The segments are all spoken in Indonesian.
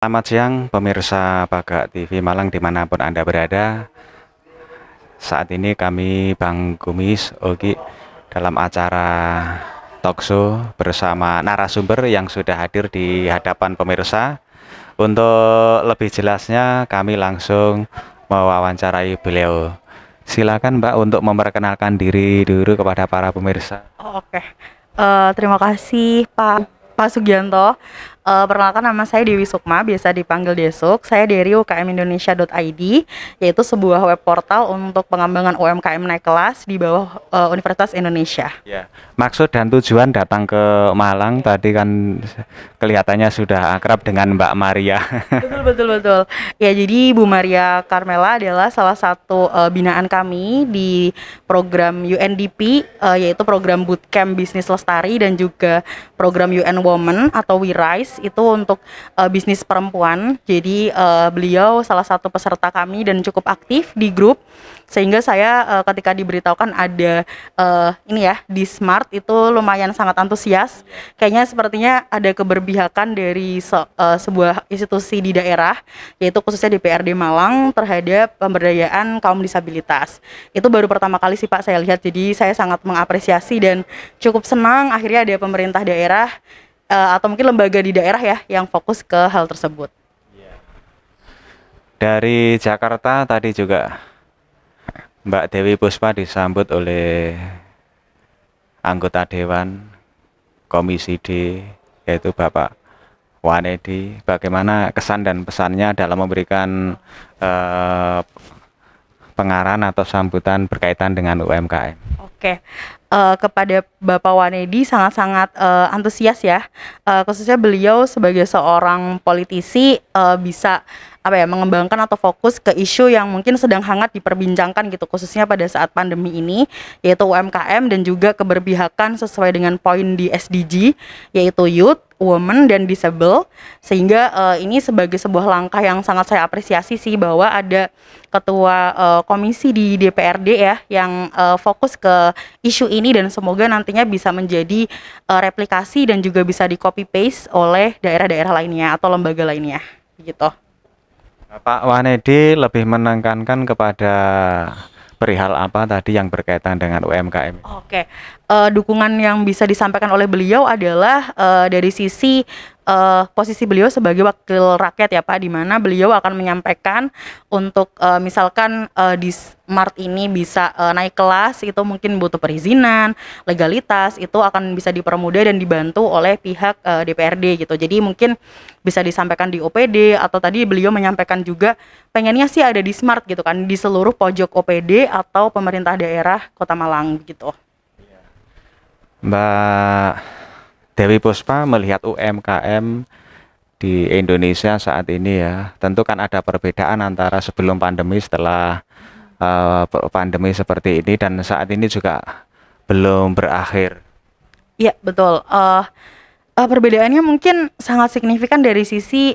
Selamat siang pemirsa Pagak TV Malang dimanapun Anda berada. Saat ini kami Bang Kumis Ogi dalam acara talkshow bersama narasumber yang sudah hadir di hadapan pemirsa. Untuk lebih jelasnya kami langsung mewawancarai beliau. Silakan Mbak untuk memperkenalkan diri dulu kepada para pemirsa. Oke. Terima kasih Pak Sugianto. Perkenalkan, nama saya Dewi Sukma, biasa dipanggil Desuk. Saya dari ukmindonesia.id, yaitu sebuah web portal untuk pengembangan UMKM naik kelas di bawah Universitas Indonesia. Ya, maksud dan tujuan datang ke Malang tadi kan kelihatannya sudah akrab dengan Mbak Maria. Betul. Ya, jadi Bu Maria Carmela adalah salah satu binaan kami di program UNDP, yaitu program Bootcamp Bisnis Lestari dan juga program UN Women atau We Rise, itu untuk bisnis perempuan. Jadi beliau salah satu peserta kami dan cukup aktif di grup, sehingga saya ketika diberitahukan ada ini ya di Smart, itu lumayan sangat antusias. Kayaknya sepertinya ada keberpihakan dari sebuah institusi di daerah, yaitu khususnya DPRD Malang, terhadap pemberdayaan kaum disabilitas. Itu baru pertama kali sih Pak saya lihat, jadi saya sangat mengapresiasi dan cukup senang akhirnya ada pemerintah daerah atau mungkin lembaga di daerah ya yang fokus ke hal tersebut. Dari Jakarta tadi juga Mbak Dewi Puspa disambut oleh anggota Dewan Komisi D, yaitu Bapak Wanedi. Bagaimana kesan dan pesannya dalam memberikan pengarahan atau sambutan berkaitan dengan UMKM? Oke, kepada Bapak Wanedi sangat-sangat antusias ya, khususnya beliau sebagai seorang politisi bisa mengembangkan atau fokus ke isu yang mungkin sedang hangat diperbincangkan gitu, khususnya pada saat pandemi ini, yaitu UMKM dan juga keberpihakan sesuai dengan poin di SDG, yaitu Youth, Women, dan Disable. Sehingga ini sebagai sebuah langkah yang sangat saya apresiasi sih, bahwa ada ketua komisi di DPRD ya yang fokus ke isu ini, dan semoga nantinya bisa menjadi replikasi dan juga bisa di copy paste oleh daerah-daerah lainnya atau lembaga lainnya gitu. Pak Wanedi lebih menekankan kepada perihal apa tadi yang berkaitan dengan UMKM? Oke, dukungan yang bisa disampaikan oleh beliau adalah dari sisi posisi beliau sebagai wakil rakyat ya Pak, di mana beliau akan menyampaikan untuk misalkan di Smart ini bisa naik kelas, itu mungkin butuh perizinan, legalitas, itu akan bisa dipermudah dan dibantu oleh pihak DPRD gitu. Jadi mungkin bisa disampaikan di OPD, atau tadi beliau menyampaikan juga pengennya sih ada di Smart gitu kan, di seluruh pojok OPD atau pemerintah daerah Kota Malang gitu. Mbak Dewi Puspa melihat UMKM di Indonesia saat ini ya, tentu kan ada perbedaan antara sebelum pandemi, setelah pandemi seperti ini, dan saat ini juga belum berakhir. Iya betul. Perbedaannya mungkin sangat signifikan dari sisi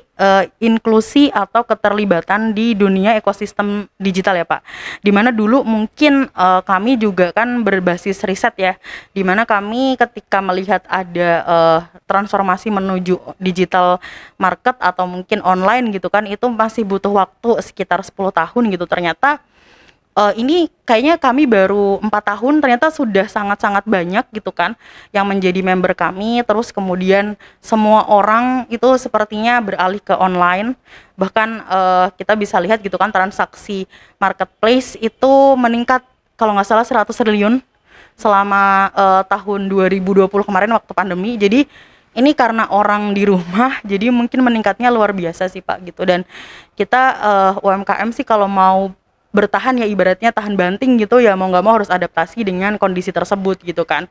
inklusi atau keterlibatan di dunia ekosistem digital ya Pak. Dimana dulu mungkin kami juga kan berbasis riset ya, dimana kami ketika melihat ada transformasi menuju digital market atau mungkin online gitu kan, itu masih butuh waktu sekitar 10 tahun gitu. Ternyata ini kayaknya kami baru 4 tahun ternyata sudah sangat-sangat banyak gitu kan yang menjadi member kami, terus kemudian semua orang itu sepertinya beralih ke online. Bahkan kita bisa lihat gitu kan, transaksi marketplace itu meningkat kalau nggak salah 100 triliun selama tahun 2020 kemarin waktu pandemi. Jadi ini karena orang di rumah, jadi mungkin meningkatnya luar biasa sih Pak gitu. Dan kita UMKM sih kalau mau bertahan ya ibaratnya tahan banting gitu ya, mau nggak mau harus adaptasi dengan kondisi tersebut gitu kan.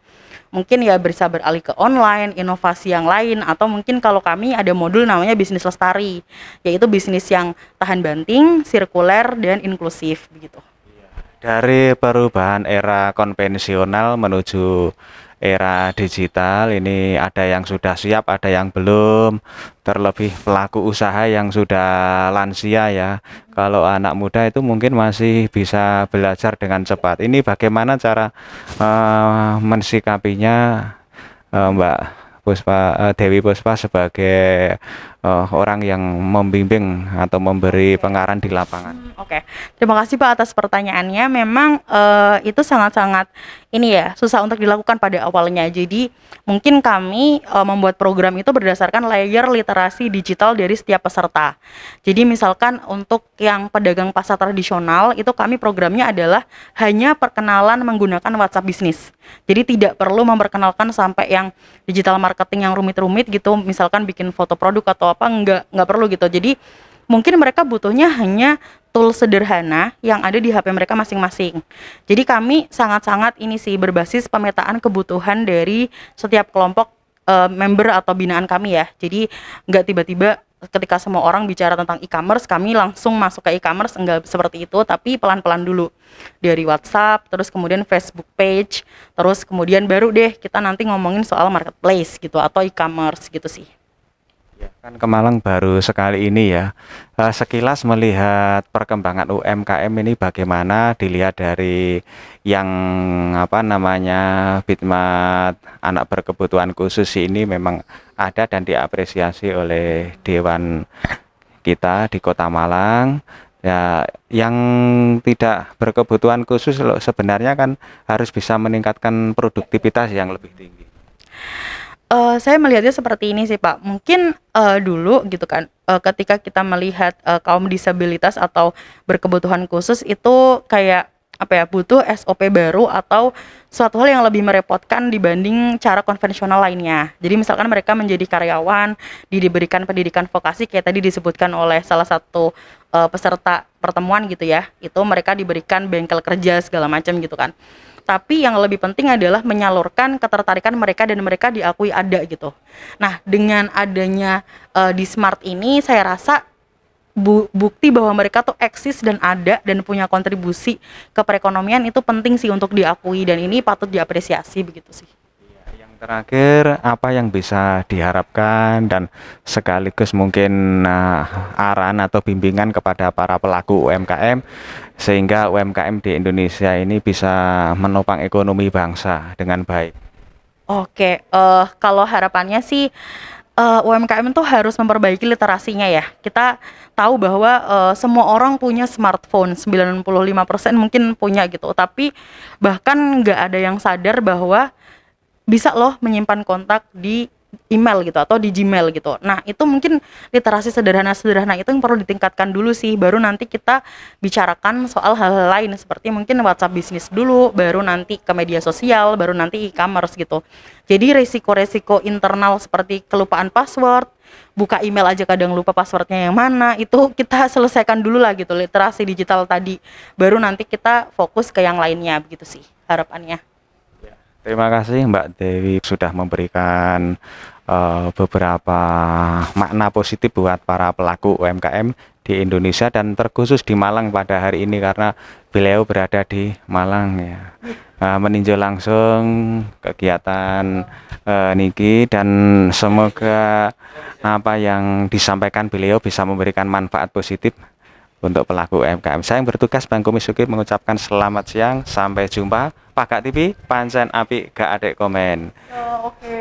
Mungkin ya bisa beralih ke online, inovasi yang lain, atau mungkin kalau kami ada modul namanya bisnis lestari, yaitu bisnis yang tahan banting, sirkuler, dan inklusif begitu. Dari perubahan era konvensional menuju era digital, ini ada yang sudah siap, ada yang belum, terlebih pelaku usaha yang sudah lansia ya. Kalau anak muda itu mungkin masih bisa belajar dengan cepat. Ini bagaimana cara mensikapinya, Mbak Puspa, Dewi Puspa sebagai orang yang membimbing atau memberi pengarahan di lapangan. Oke, terima kasih Pak atas pertanyaannya. Memang itu sangat-sangat ini ya susah untuk dilakukan pada awalnya. Jadi mungkin kami membuat program itu berdasarkan layer literasi digital dari setiap peserta. Jadi misalkan untuk yang pedagang pasar tradisional itu kami programnya adalah hanya perkenalan menggunakan WhatsApp bisnis. Jadi tidak perlu memperkenalkan sampai yang digital marketing yang rumit-rumit gitu. Misalkan bikin foto produk atau apa nggak perlu gitu. Jadi mungkin mereka butuhnya hanya tool sederhana yang ada di HP mereka masing-masing. Jadi kami sangat-sangat ini sih berbasis pemetaan kebutuhan dari setiap kelompok member atau binaan kami ya. Jadi nggak tiba-tiba ketika semua orang bicara tentang e-commerce, kami langsung masuk ke e-commerce, enggak seperti itu, tapi pelan-pelan dulu. Dari WhatsApp, terus kemudian Facebook page, terus kemudian baru deh kita nanti ngomongin soal marketplace gitu atau e-commerce gitu sih. Ya, kan ke Malang baru sekali ini ya. Sekilas melihat perkembangan UMKM ini bagaimana dilihat dari yang apa namanya Bitmat anak berkebutuhan khusus ini memang ada dan diapresiasi oleh Dewan kita di Kota Malang. Ya, yang tidak berkebutuhan khusus loh, sebenarnya kan harus bisa meningkatkan produktivitas yang lebih tinggi. Saya melihatnya seperti ini sih Pak, mungkin, dulu gitu kan, ketika kita melihat, kaum disabilitas atau berkebutuhan khusus itu kayak, apa ya, butuh SOP baru atau suatu hal yang lebih merepotkan dibanding cara konvensional lainnya. Jadi misalkan mereka menjadi karyawan, diberikan pendidikan vokasi kayak tadi disebutkan oleh salah satu, peserta pertemuan gitu ya, itu mereka diberikan bengkel kerja segala macam gitu kan. Tapi yang lebih penting adalah menyalurkan ketertarikan mereka dan mereka diakui ada gitu. Nah, dengan adanya di Smart ini saya rasa bukti bahwa mereka tuh eksis dan ada dan punya kontribusi ke perekonomian itu penting sih untuk diakui dan ini patut diapresiasi begitu sih. Yang terakhir, apa yang bisa diharapkan dan sekaligus mungkin arahan atau bimbingan kepada para pelaku UMKM sehingga UMKM di Indonesia ini bisa menopang ekonomi bangsa dengan baik. Oke, kalau harapannya sih, UMKM tuh harus memperbaiki literasinya ya. Kita tahu bahwa, semua orang punya smartphone, 95% mungkin punya gitu, tapi bahkan nggak ada yang sadar bahwa bisa loh menyimpan kontak di email gitu atau di Gmail gitu. Nah, itu mungkin literasi sederhana-sederhana itu yang perlu ditingkatkan dulu sih, baru nanti kita bicarakan soal hal-hal lain seperti mungkin WhatsApp bisnis dulu, baru nanti ke media sosial, baru nanti e-commerce gitu. Jadi resiko-resiko internal seperti kelupaan password, buka email aja kadang lupa passwordnya yang mana, itu kita selesaikan dulu lah gitu, literasi digital tadi. Baru nanti kita fokus ke yang lainnya, begitu sih harapannya. Terima kasih Mbak Dewi sudah memberikan beberapa makna positif buat para pelaku UMKM di Indonesia dan terkhusus di Malang pada hari ini karena beliau berada di Malang ya. Meninjau langsung kegiatan Niki dan semoga apa yang disampaikan beliau bisa memberikan manfaat positif untuk pelaku UMKM. Saya yang bertugas Bang Kumis Sukip mengucapkan selamat siang, sampai jumpa. Pak Gak TV, pancen api gak adek komen. Oh, oke.